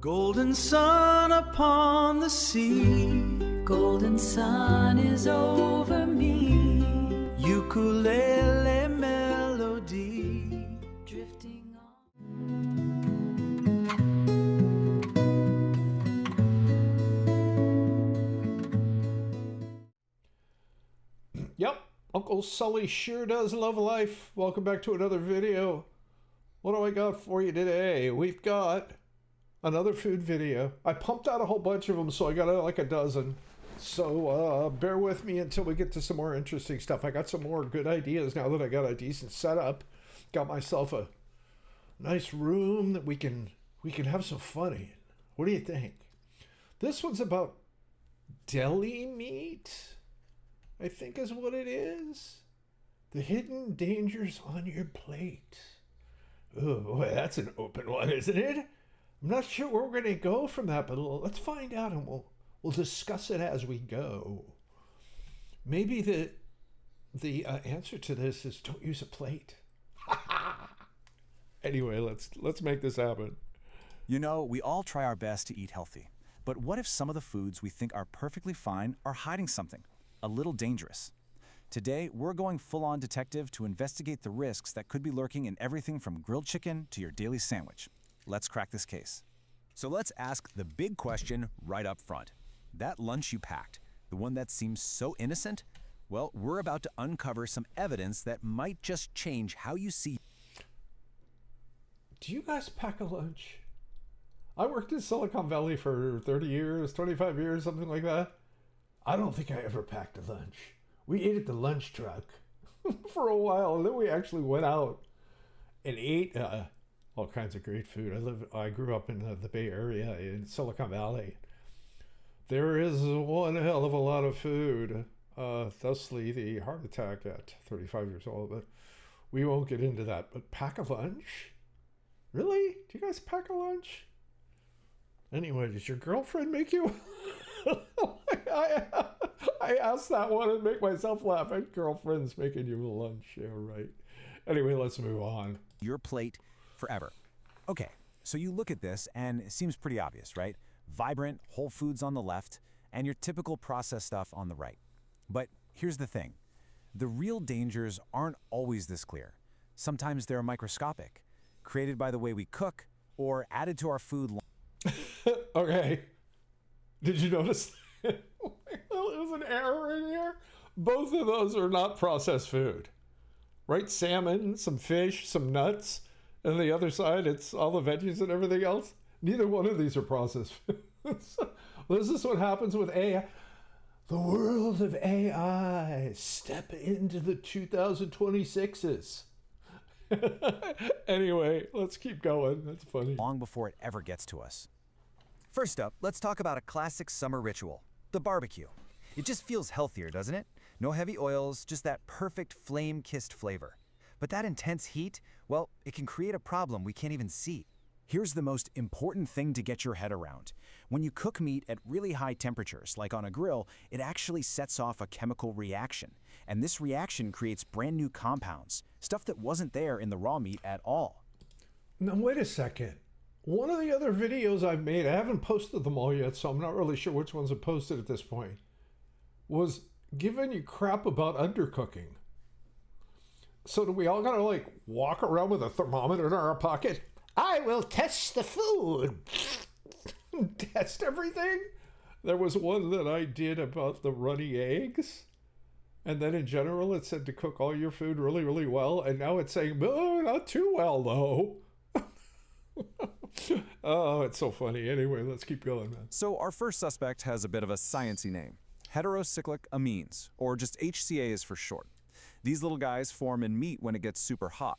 Golden sun upon the sea, golden sun is over me. Ukulele melody Drifting on. Yep, Uncle Sully sure does love life. Welcome back to another video. What do I got for you today? We've got another food video. I pumped out a whole bunch of them, so I got like a dozen. So bear with me until we get to some more interesting stuff. I got some more good ideas now that I got a decent setup. Got myself a nice room that we can have some fun in. What do you think? This one's about deli meat, I think is what it is. The hidden dangers on your plate. Oh boy, that's an open one, isn't it? I'm not sure where we're going to go from that, but let's find out and we'll discuss it as we go. Maybe the answer to this is don't use a plate. Anyway, let's make this happen. You know, we all try our best to eat healthy. But what if some of the foods we think are perfectly fine are hiding something a little dangerous? Today, we're going full-on detective to investigate the risks that could be lurking in everything from grilled chicken to your daily sandwich. Let's crack this case. So let's ask the big question right up front. That lunch you packed, the one that seems so innocent? Well, we're about to uncover some evidence that might just change how you see. Do you guys pack a lunch? I worked in Silicon Valley for 30 years, 25 years, something like that. I don't think I ever packed a lunch. We ate at the lunch truck for a while, and then we actually went out and ate all kinds of great food. I grew up in the Bay Area in Silicon Valley. There is one hell of a lot of food, thusly the heart attack at 35 years old, but we won't get into that. But pack a lunch? Really? Do you guys pack a lunch? Anyway, does your girlfriend make you? I asked that one and make myself laugh at girlfriends making you a lunch. Yeah, right. Anyway, let's move on. Your plate forever. Okay, so you look at this and it seems pretty obvious, right? Vibrant, whole foods on the left, and your typical processed stuff on the right. But here's the thing. The real dangers aren't always this clear. Sometimes they're microscopic, created by the way we cook, or added to our food. Okay. Did you notice? There's an error in here. Both of those are not processed food, right? Salmon, some fish, some nuts, and the other side, it's all the veggies and everything else. Neither one of these are processed foods. This is what happens with AI. The world of AI. Step into the 2026s. Anyway, let's keep going. That's funny. Long before it ever gets to us. First up, let's talk about a classic summer ritual, the barbecue. It just feels healthier, doesn't it? No heavy oils, just that perfect flame-kissed flavor. But that intense heat, well, it can create a problem we can't even see. Here's the most important thing to get your head around. When you cook meat at really high temperatures, like on a grill, it actually sets off a chemical reaction. And this reaction creates brand new compounds, stuff that wasn't there in the raw meat at all. Now, wait a second. One of the other videos I've made, I haven't posted them all yet, so I'm not really sure which ones are posted at this point, was giving you crap about undercooking. So do we all gotta like walk around with a thermometer in our pocket? I will test the food. Test everything? There was one that I did about the runny eggs. And then in general, it said to cook all your food really, really well. And now it's saying, oh, not too well, though. Oh, it's so funny. Anyway, let's keep going, man. So our first suspect has a bit of a sciencey name, heterocyclic amines, or just HCAs for short. These little guys form in meat when it gets super hot.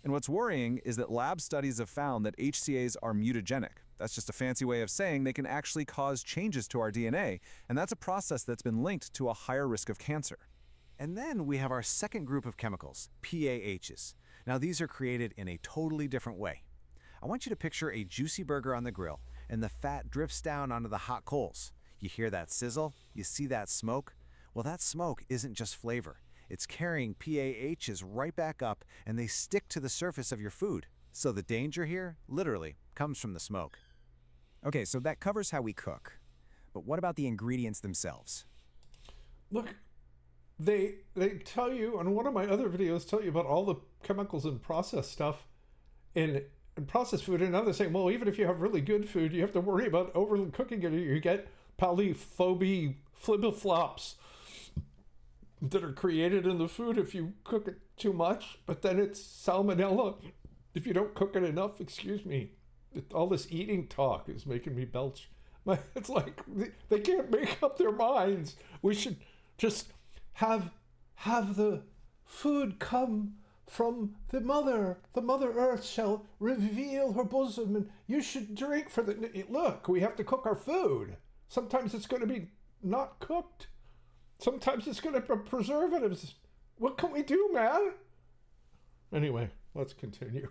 And what's worrying is that lab studies have found that HCAs are mutagenic. That's just a fancy way of saying they can actually cause changes to our DNA, and that's a process that's been linked to a higher risk of cancer. And then we have our second group of chemicals, PAHs. Now these are created in a totally different way. I want you to picture a juicy burger on the grill, and the fat drips down onto the hot coals. You hear that sizzle? You see that smoke? Well, that smoke isn't just flavor. It's carrying PAHs right back up, and they stick to the surface of your food. So the danger here, literally, comes from the smoke. Okay, so that covers how we cook. But what about the ingredients themselves? Look, they tell you, on one of my other videos, tell you about all the chemicals and processed stuff in processed food. And now they're saying, well, even if you have really good food, you have to worry about overcooking it, or you get polyphoby flibberflops that are created in the food if you cook it too much. But then it's salmonella if you don't cook it enough. Excuse me. All this eating talk is making me belch. It's like they can't make up their minds. We should just have the food come from the mother. The Mother Earth shall reveal her bosom, and you should drink for the... Look, we have to cook our food. Sometimes it's going to be not cooked. Sometimes it's going to be preservatives. What can we do, man? Anyway, let's continue.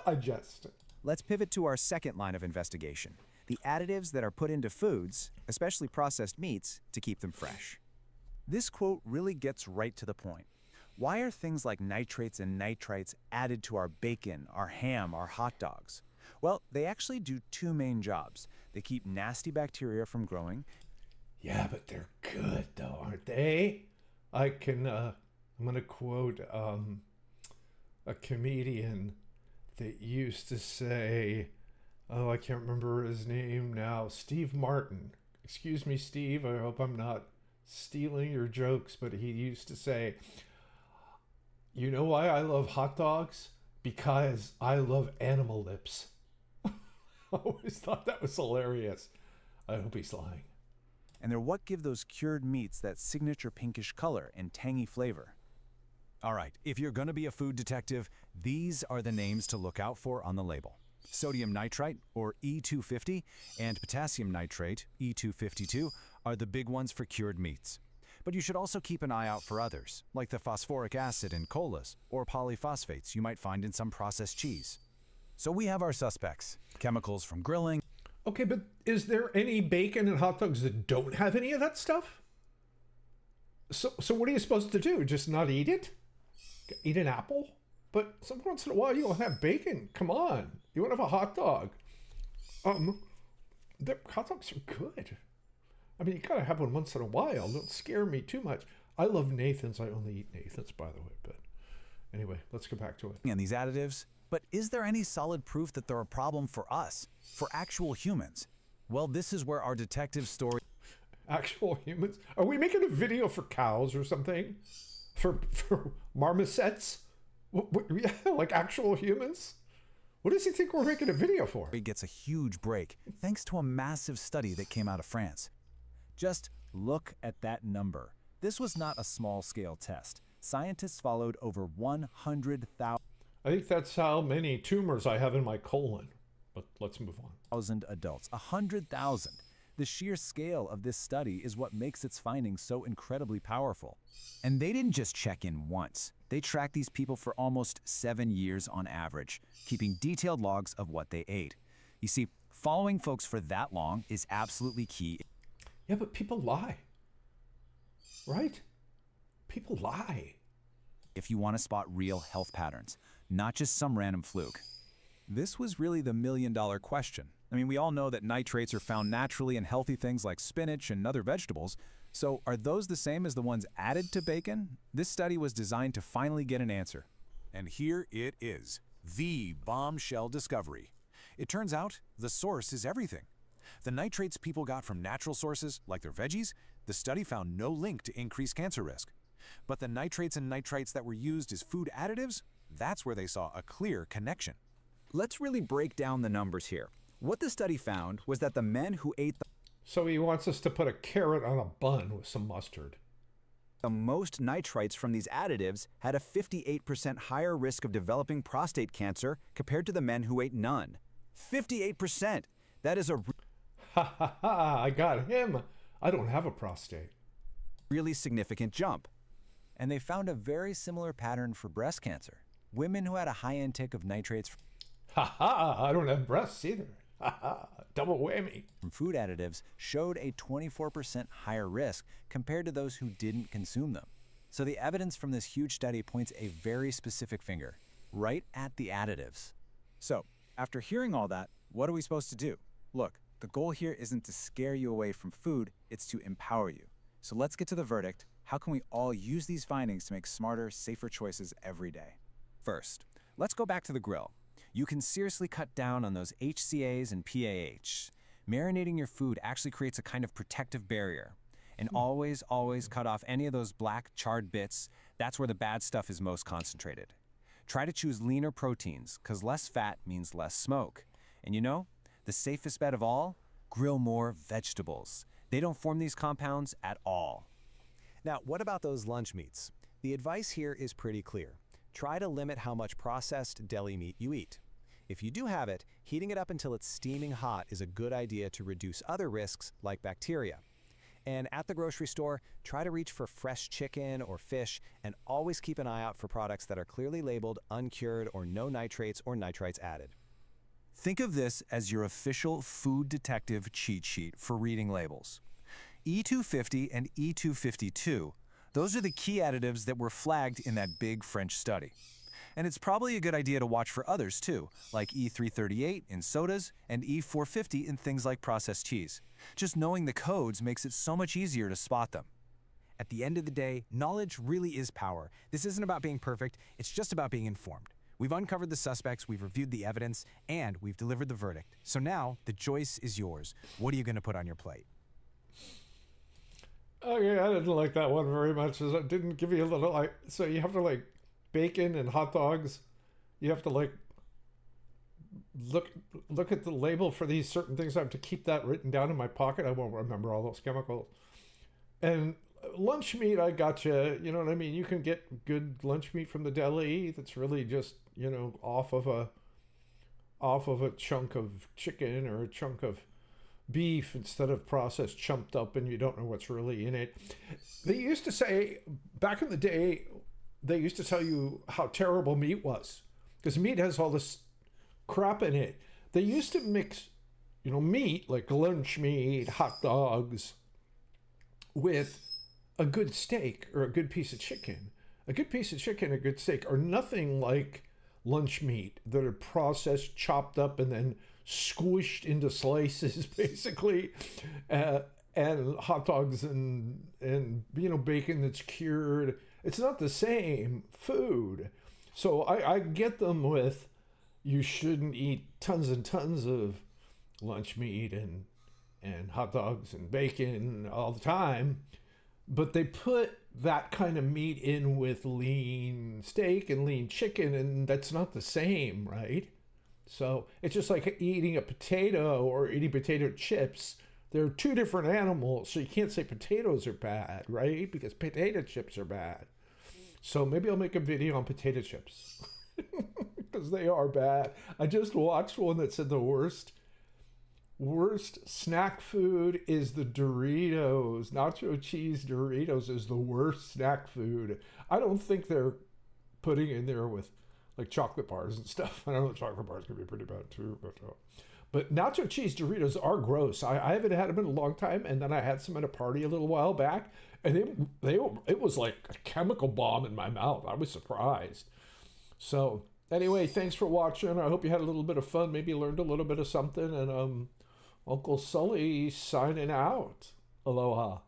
I jest. Let's pivot to our second line of investigation, the additives that are put into foods, especially processed meats, to keep them fresh. This quote really gets right to the point. Why are things like nitrates and nitrites added to our bacon, our ham, our hot dogs? Well, they actually do two main jobs. They keep nasty bacteria from growing. Yeah, but they're good though, aren't they? I'm going to quote a comedian that used to say, oh, I can't remember his name now, Steve Martin. Excuse me, Steve, I hope I'm not stealing your jokes, but he used to say, you know why I love hot dogs? Because I love animal lips. I always thought that was hilarious. I hope he's lying. And they're what give those cured meats that signature pinkish color and tangy flavor. All right, if you're going to be a food detective, these are the names to look out for on the label. Sodium nitrite, or E250, and potassium nitrate, E252, are the big ones for cured meats. But you should also keep an eye out for others, like the phosphoric acid in colas, or polyphosphates you might find in some processed cheese. So we have our suspects, chemicals from grilling. Okay, but is there any bacon and hot dogs that don't have any of that stuff? So what are you supposed to do? Just not eat it? Eat an apple? But some once in a while you'll have bacon. Come on. You want to have a hot dog. The hot dogs are good. I mean, you gotta have one once in a while. Don't scare me too much. I love Nathan's. I only eat Nathan's, by the way. But anyway, let's go back to it. And these additives. But is there any solid proof that they're a problem for us, for actual humans? Well, this is where our detective story... Actual humans? Are we making a video for cows or something? For marmosets? Yeah, like actual humans? What does he think we're making a video for? It gets a huge break, thanks to a massive study that came out of France. Just look at that number. This was not a small-scale test. Scientists followed over 100,000... I think that's how many tumors I have in my colon. But let's move on. Adults, 100,000. The sheer scale of this study is what makes its findings so incredibly powerful. And they didn't just check in once. They tracked these people for almost 7 years on average, keeping detailed logs of what they ate. You see, following folks for that long is absolutely key. Yeah, but people lie. Right? People lie. If you want to spot real health patterns, not just some random fluke. This was really the million-dollar question. I mean, we all know that nitrates are found naturally in healthy things like spinach and other vegetables. So are those the same as the ones added to bacon? This study was designed to finally get an answer. And here it is, the bombshell discovery. It turns out the source is everything. The nitrates people got from natural sources, like their veggies, the study found no link to increased cancer risk. But the nitrates and nitrites that were used as food additives, that's where they saw a clear connection. Let's really break down the numbers here. What the study found was that the men who ate So he wants us to put a carrot on a bun with some mustard. the most nitrites from these additives had a 58% higher risk of developing prostate cancer compared to the men who ate none. 58%! That is a Ha ha ha, I got him. I don't have a prostate. really significant jump. And they found a very similar pattern for breast cancer. Women who had a high intake of nitrates Ha ha, I don't have breasts either. Ha ha, double whammy. from food additives showed a 24% higher risk compared to those who didn't consume them. So the evidence from this huge study points a very specific finger, right at the additives. So, after hearing all that, what are we supposed to do? Look, The goal here isn't to scare you away from food, it's to empower you. So let's get to the verdict. How can we all use these findings to make smarter, safer choices every day? First, let's go back to the grill. You can seriously cut down on those HCAs and PAH. Marinating your food actually creates a kind of protective barrier. And always cut off any of those black charred bits. That's where the bad stuff is most concentrated. Try to choose leaner proteins, because less fat means less smoke. And you know, the safest bet of all? Grill more vegetables. They don't form these compounds at all. Now, what about those lunch meats? The advice here is pretty clear. Try to limit how much processed deli meat you eat. If you do have it, heating it up until it's steaming hot is a good idea to reduce other risks like bacteria. And at the grocery store, try to reach for fresh chicken or fish, and always keep an eye out for products that are clearly labeled uncured or no nitrates or nitrites added. Think of this as your official food detective cheat sheet for reading labels. E250 and E252, those are the key additives that were flagged in that big French study. And it's probably a good idea to watch for others too, like E338 in sodas and E450 in things like processed cheese. Just knowing the codes makes it so much easier to spot them. At the end of the day, knowledge really is power. This isn't about being perfect, it's just about being informed. We've uncovered the suspects, we've reviewed the evidence, and we've delivered the verdict. So now, the choice is yours. What are you going to put on your plate? Okay, I didn't like that one very much. It didn't give you a little, like, so you have to, like, bacon and hot dogs, you have to, like, look at the label for these certain things. I have to keep that written down in my pocket. I won't remember all those chemicals. And lunch meat, I gotcha. You know what I mean? You can get good lunch meat from the deli that's really just, you know, off of a chunk of chicken or a chunk of beef instead of processed, chumped up, and you don't know what's really in it. They used to say, back in the day, they used to tell you how terrible meat was, because meat has all this crap in it. They used to mix, you know, meat, like lunch meat, hot dogs, with a good steak or a good piece of chicken. A good piece of chicken, a good steak are nothing like lunch meat that are processed, chopped up, and then squished into slices, basically, and hot dogs and you know, bacon that's cured. It's not the same food. So I get them with, you shouldn't eat tons and tons of lunch meat and hot dogs and bacon all the time, but they put that kind of meat in with lean steak and lean chicken, and that's not the same, right? So it's just like eating a potato or eating potato chips. They're two different animals, so you can't say potatoes are bad, right? Because potato chips are bad. So maybe I'll make a video on potato chips because they are bad. I just watched one that said the worst snack food is the Doritos. Nacho cheese Doritos is the worst snack food. I don't think they're putting in there with like chocolate bars and stuff. I know chocolate bars can be pretty bad too, but nacho cheese Doritos are gross. I haven't had them in a long time, and then I had some at a party a little while back, and it was like a chemical bomb in my mouth. I was surprised. So anyway, thanks for watching. I hope you had a little bit of fun, maybe learned a little bit of something, and Uncle Sully signing out. Aloha.